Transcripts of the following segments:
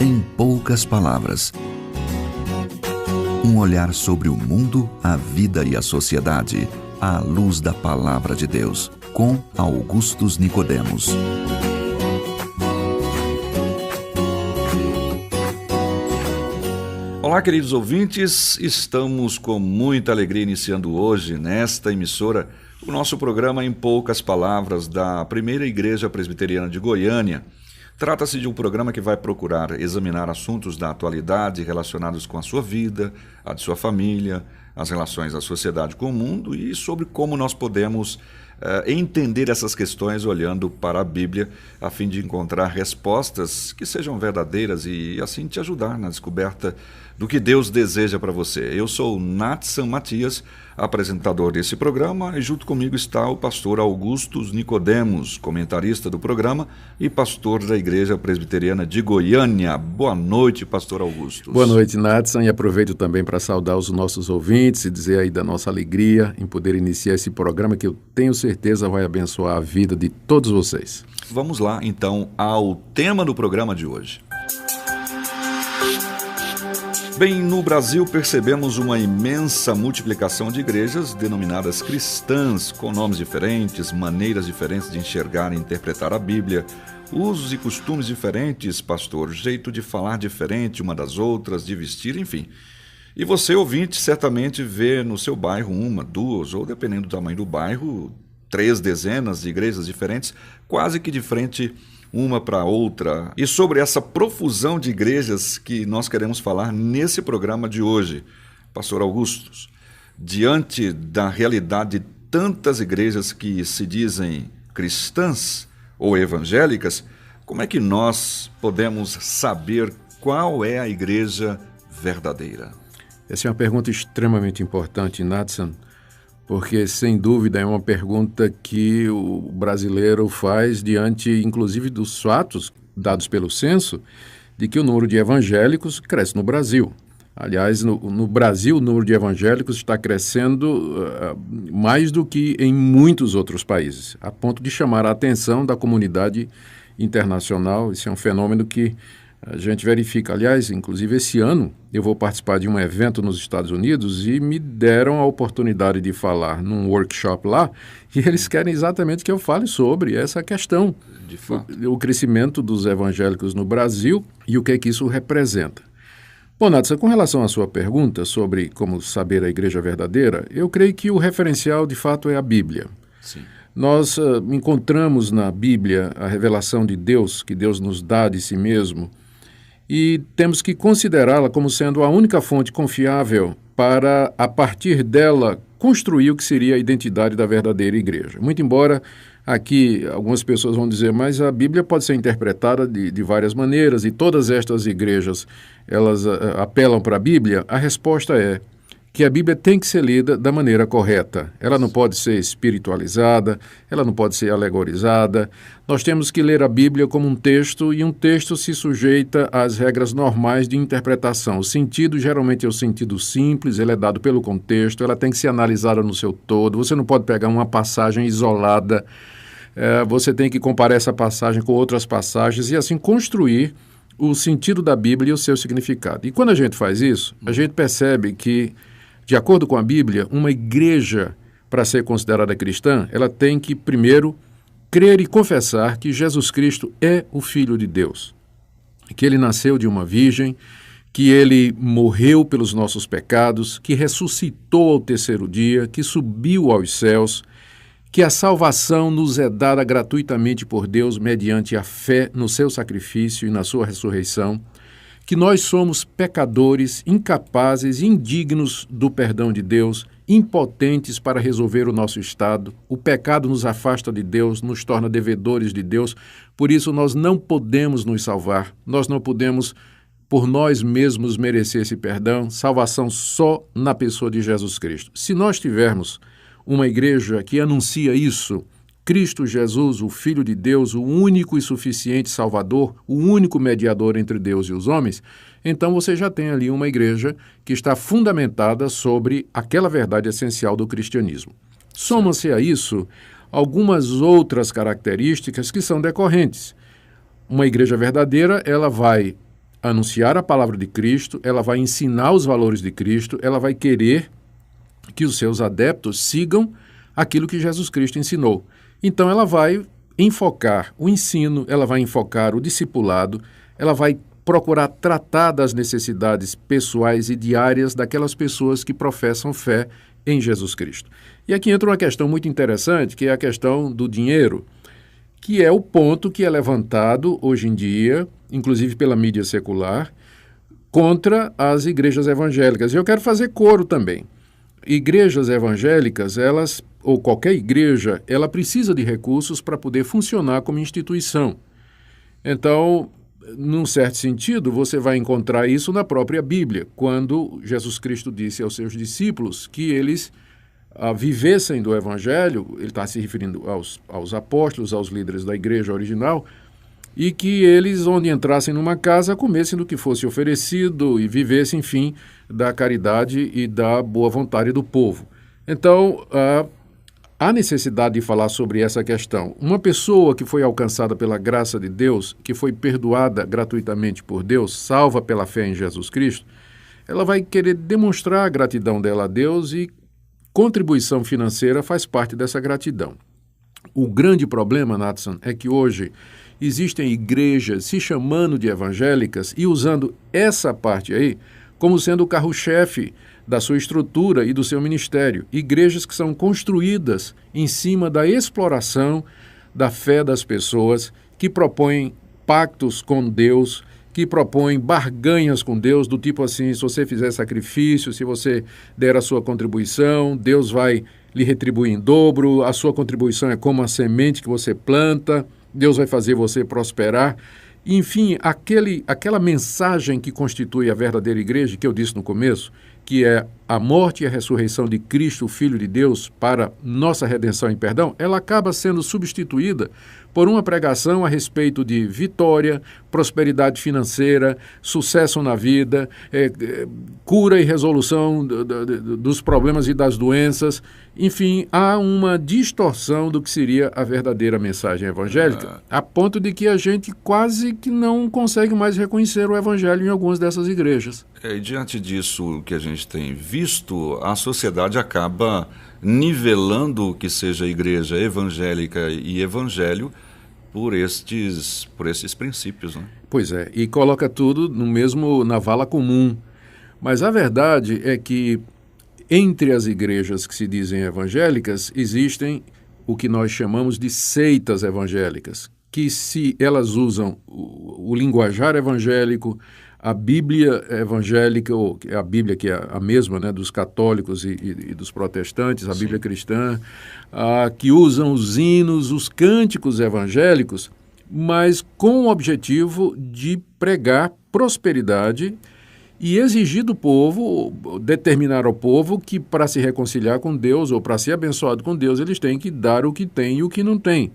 Em poucas palavras. Um olhar sobre o mundo, a vida e a sociedade, à luz da Palavra de Deus, com Augustus Nicodemos. Olá, queridos ouvintes, estamos com muita alegria iniciando hoje, nesta emissora, o nosso programa Em Poucas Palavras da Primeira Igreja Presbiteriana de Goiânia. Trata-se de um programa que vai procurar examinar assuntos da atualidade relacionados com a sua vida, a de sua família, as relações da sociedade com o mundo e sobre como nós podemos entender essas questões olhando para a Bíblia, a fim de encontrar respostas que sejam verdadeiras e assim te ajudar na descoberta do que Deus deseja para você. Eu sou Natsan Matias, apresentador desse programa, e junto comigo está o pastor Augustus Nicodemos, comentarista do programa e pastor da Igreja Presbiteriana de Goiânia. Boa noite, pastor Augustus. Boa noite, Natsan, e aproveito também para saudar os nossos ouvintes e dizer aí da nossa alegria em poder iniciar esse programa que eu tenho certeza vai abençoar a vida de todos vocês. Vamos lá, então, ao tema do programa de hoje. Bem, no Brasil percebemos uma imensa multiplicação de igrejas denominadas cristãs, com nomes diferentes, maneiras diferentes de enxergar e interpretar a Bíblia, usos e costumes diferentes, pastor, jeito de falar diferente uma das outras, de vestir, enfim. E você, ouvinte, certamente vê no seu bairro uma, duas, ou dependendo do tamanho do bairro, 3 dezenas de igrejas diferentes, quase que de frente uma para outra. E sobre essa profusão de igrejas que nós queremos falar nesse programa de hoje, pastor Augustus, diante da realidade de tantas igrejas que se dizem cristãs ou evangélicas, como é que nós podemos saber qual é a igreja verdadeira? Essa é uma pergunta extremamente importante, Natsan, porque, sem dúvida, é uma pergunta que o brasileiro faz diante, inclusive, dos fatos dados pelo censo, de que o número de evangélicos cresce no Brasil. Aliás, no Brasil, o número de evangélicos está crescendo mais do que em muitos outros países, a ponto de chamar a atenção da comunidade internacional. Esse é um fenômeno que a gente verifica. Aliás, inclusive esse ano eu vou participar de um evento nos Estados Unidos e me deram a oportunidade de falar num workshop lá e eles querem exatamente que eu fale sobre essa questão, de fato, o crescimento dos evangélicos no Brasil e o que é que isso representa. Bom, Natsa, com relação à sua pergunta sobre como saber a igreja verdadeira, eu creio que o referencial de fato é a Bíblia. Sim. Nós encontramos na Bíblia a revelação de Deus, que Deus nos dá de si mesmo, e temos que considerá-la como sendo a única fonte confiável para, a partir dela, construir o que seria a identidade da verdadeira igreja. Muito embora aqui algumas pessoas vão dizer, mas a Bíblia pode ser interpretada de várias maneiras e todas estas igrejas elas apelam para a Bíblia, a resposta é que a Bíblia tem que ser lida da maneira correta. Ela não pode ser espiritualizada, ela não pode ser alegorizada. Nós temos que ler a Bíblia como um texto, e um texto se sujeita às regras normais de interpretação. O sentido geralmente é o sentido simples, ele é dado pelo contexto, ela tem que ser analisada no seu todo. Você não pode pegar uma passagem isolada, você tem que comparar essa passagem com outras passagens e assim construir o sentido da Bíblia e o seu significado. E quando a gente faz isso, a gente percebe que, de acordo com a Bíblia, uma igreja, para ser considerada cristã, ela tem que, primeiro, crer e confessar que Jesus Cristo é o Filho de Deus, que ele nasceu de uma virgem, que ele morreu pelos nossos pecados, que ressuscitou ao 3º dia, que subiu aos céus, que a salvação nos é dada gratuitamente por Deus mediante a fé no seu sacrifício e na sua ressurreição, que nós somos pecadores, incapazes, indignos do perdão de Deus, impotentes para resolver o nosso estado. O pecado nos afasta de Deus, nos torna devedores de Deus, por isso nós não podemos nos salvar, nós não podemos por nós mesmos merecer esse perdão, salvação só na pessoa de Jesus Cristo. Se nós tivermos uma igreja que anuncia isso, Cristo Jesus, o Filho de Deus, o único e suficiente Salvador, o único mediador entre Deus e os homens, então você já tem ali uma igreja que está fundamentada sobre aquela verdade essencial do cristianismo. Soma-se a isso algumas outras características que são decorrentes. Uma igreja verdadeira, ela vai anunciar a palavra de Cristo, ela vai ensinar os valores de Cristo, ela vai querer que os seus adeptos sigam aquilo que Jesus Cristo ensinou. Então ela vai enfocar o ensino, ela vai enfocar o discipulado, ela vai procurar tratar das necessidades pessoais e diárias daquelas pessoas que professam fé em Jesus Cristo. E aqui entra uma questão muito interessante, que é a questão do dinheiro, que é o ponto que é levantado hoje em dia, inclusive pela mídia secular, contra as igrejas evangélicas. E eu quero fazer coro também. Igrejas evangélicas, ou qualquer igreja, ela precisa de recursos para poder funcionar como instituição. Então, num certo sentido, você vai encontrar isso na própria Bíblia, quando Jesus Cristo disse aos seus discípulos que eles vivessem do Evangelho, ele está se referindo aos apóstolos, aos líderes da igreja original, e que eles, onde entrassem numa casa, comessem do que fosse oferecido e vivessem, enfim, da caridade e da boa vontade do povo. Então, há necessidade de falar sobre essa questão. Uma pessoa que foi alcançada pela graça de Deus, que foi perdoada gratuitamente por Deus, salva pela fé em Jesus Cristo, ela vai querer demonstrar a gratidão dela a Deus e contribuição financeira faz parte dessa gratidão. O grande problema, Natson, é que hoje existem igrejas se chamando de evangélicas e usando essa parte aí como sendo o carro-chefe da sua estrutura e do seu ministério. Igrejas que são construídas em cima da exploração da fé das pessoas, que propõem pactos com Deus, que propõem barganhas com Deus, do tipo assim, se você fizer sacrifício, se você der a sua contribuição, Deus vai lhe retribuir em dobro, a sua contribuição é como a semente que você planta, Deus vai fazer você prosperar. Enfim, aquela mensagem que constitui a verdadeira igreja, que eu disse no começo, que é a morte e a ressurreição de Cristo, o Filho de Deus, para nossa redenção e perdão, ela acaba sendo substituída por uma pregação a respeito de vitória, prosperidade financeira, sucesso na vida, cura e resolução dos problemas e das doenças. Enfim, há uma distorção do que seria a verdadeira mensagem evangélica, a ponto de que a gente quase que não consegue mais reconhecer o evangelho em algumas dessas igrejas. E diante disso que a gente tem visto, a sociedade acaba nivelando o que seja igreja evangélica e evangelho por estes princípios, né? Pois é, e coloca tudo na vala comum. Mas a verdade é que entre as igrejas que se dizem evangélicas existem o que nós chamamos de seitas evangélicas, que se elas usam o linguajar evangélico, a Bíblia evangélica, ou a Bíblia que é a mesma, né, dos católicos e dos protestantes, a Bíblia cristã, que usam os hinos, os cânticos evangélicos, mas com o objetivo de pregar prosperidade e exigir do povo, determinar ao povo que para se reconciliar com Deus ou para ser abençoado com Deus, eles têm que dar o que tem e o que não tem.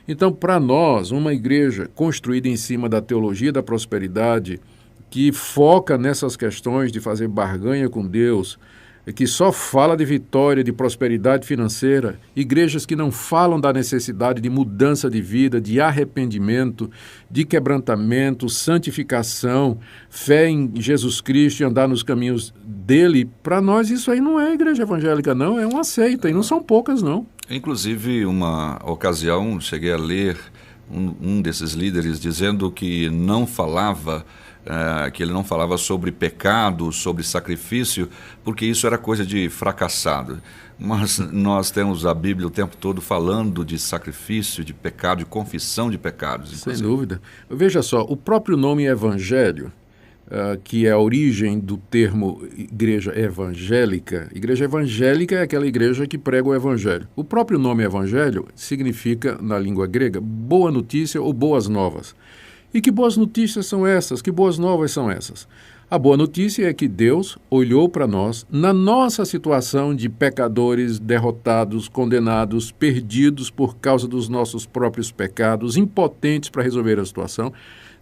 Então, para nós, uma igreja construída em cima da teologia da prosperidade, que foca nessas questões de fazer barganha com Deus, que só fala de vitória, de prosperidade financeira, igrejas que não falam da necessidade de mudança de vida, de arrependimento, de quebrantamento, santificação, fé em Jesus Cristo e andar nos caminhos dele, para nós isso aí não é igreja evangélica, não, é uma seita, e não são poucas, não. Inclusive, uma ocasião, cheguei a ler um desses líderes dizendo que não falava... que ele não falava sobre pecado, sobre sacrifício, porque isso era coisa de fracassado. Mas nós temos a Bíblia o tempo todo falando de sacrifício, de pecado, de confissão de pecados. Sem dúvida. Veja só, o próprio nome evangelho, que é a origem do termo igreja evangélica é aquela igreja que prega o evangelho. O próprio nome evangelho significa, na língua grega, boa notícia ou boas novas. E que boas notícias são essas? Que boas novas são essas? A boa notícia é que Deus olhou para nós, na nossa situação de pecadores, derrotados, condenados, perdidos por causa dos nossos próprios pecados, impotentes para resolver a situação.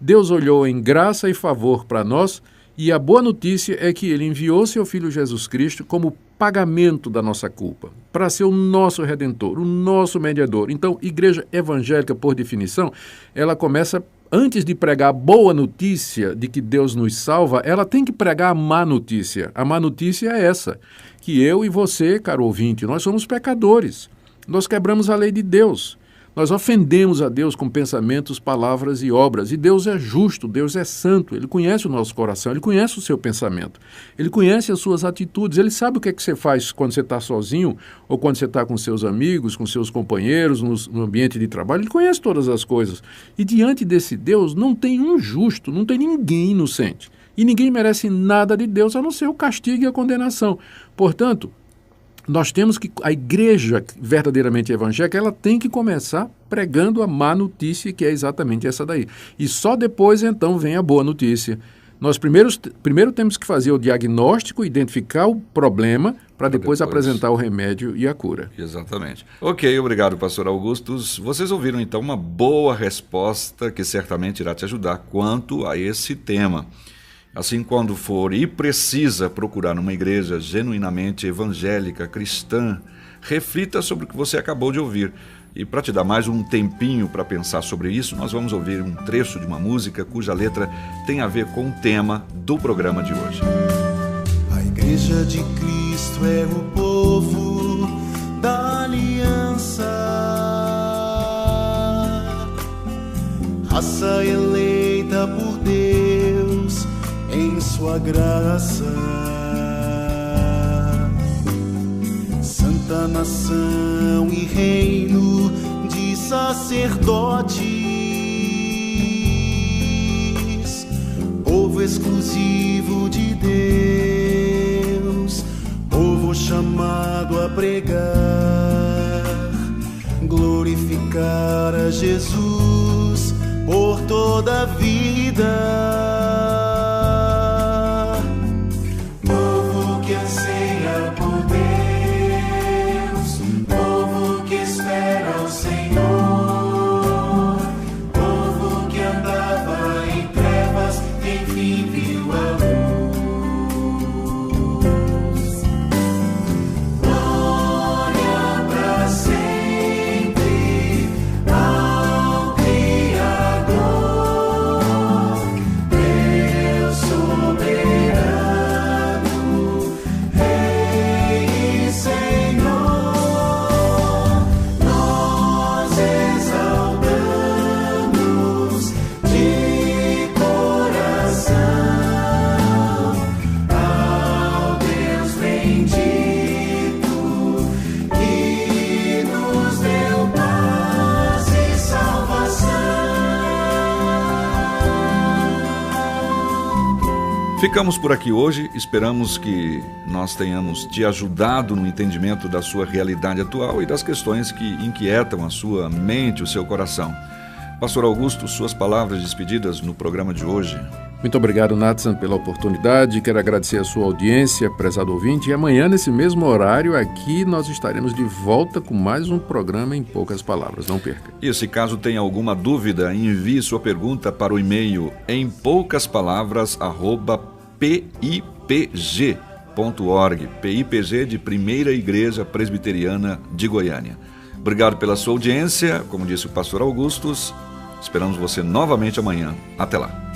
Deus olhou em graça e favor para nós, e a boa notícia é que Ele enviou seu Filho Jesus Cristo como pagamento da nossa culpa, para ser o nosso Redentor, o nosso mediador. Então, igreja evangélica, por definição, ela começa antes de pregar a boa notícia de que Deus nos salva, ela tem que pregar a má notícia. A má notícia é essa, que eu e você, caro ouvinte, nós somos pecadores. Nós quebramos a lei de Deus. Nós ofendemos a Deus com pensamentos, palavras e obras. E Deus é justo, Deus é santo. Ele conhece o nosso coração, Ele conhece o seu pensamento. Ele conhece as suas atitudes. Ele sabe o que é que você faz quando você está sozinho ou quando você está com seus amigos, com seus companheiros, no ambiente de trabalho. Ele conhece todas as coisas. E diante desse Deus não tem um justo, não tem ninguém inocente. E ninguém merece nada de Deus, a não ser o castigo e a condenação. Portanto, nós temos que, a igreja verdadeiramente evangélica, ela tem que começar pregando a má notícia, que é exatamente essa daí. E só depois, então, vem a boa notícia. Nós primeiro temos que fazer o diagnóstico, identificar o problema, para depois apresentar o remédio e a cura. Exatamente. Ok, obrigado, pastor Augustus. Vocês ouviram, então, uma boa resposta que certamente irá te ajudar quanto a esse tema. Assim, quando for e precisa procurar uma igreja genuinamente evangélica, cristã, reflita sobre o que você acabou de ouvir. E para te dar mais um tempinho para pensar sobre isso, nós vamos ouvir um trecho de uma música cuja letra tem a ver com o tema do programa de hoje. A Igreja de Cristo é o povo da aliança, raça eleita por Deus em sua graça, santa nação e reino de sacerdotes, povo exclusivo de Deus, povo chamado a pregar, glorificar a Jesus por toda a vida. Ficamos por aqui hoje, esperamos que nós tenhamos te ajudado no entendimento da sua realidade atual e das questões que inquietam a sua mente, o seu coração. Pastor Augusto, suas palavras despedidas no programa de hoje. Muito obrigado, Nathan, pela oportunidade. Quero agradecer a sua audiência, prezado ouvinte. E amanhã, nesse mesmo horário, aqui nós estaremos de volta com mais um programa Em Poucas Palavras. Não perca. E se caso tenha alguma dúvida, envie sua pergunta para o e-mail empoucaspalalavras@pipg.org. PIPG de Primeira Igreja Presbiteriana de Goiânia. Obrigado pela sua audiência. Como disse o pastor Augustus, esperamos você novamente amanhã. Até lá.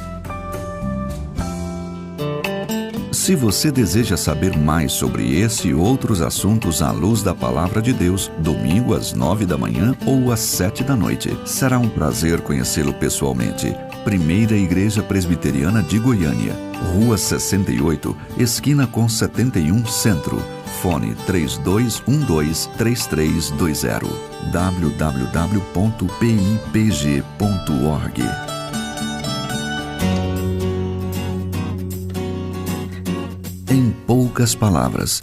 Se você deseja saber mais sobre esse e outros assuntos à luz da Palavra de Deus, domingo às 9 da manhã ou às 7 da noite, será um prazer conhecê-lo pessoalmente. Primeira Igreja Presbiteriana de Goiânia, Rua 68, esquina com 71 Centro. Fone 3212-3320. www.pipg.org. Em poucas palavras,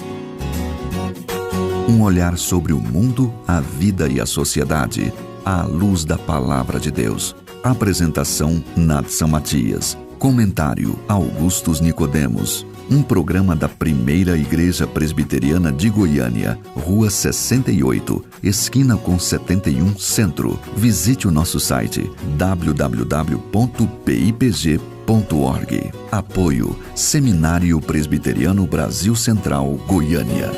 um olhar sobre o mundo, a vida e a sociedade, à luz da Palavra de Deus. Apresentação, Nathan Matias. Comentário, Augustus Nicodemos. Um programa da Primeira Igreja Presbiteriana de Goiânia, Rua 68, esquina com 71 Centro. Visite o nosso site www.pipg.org. Apoio Seminário Presbiteriano Brasil Central, Goiânia.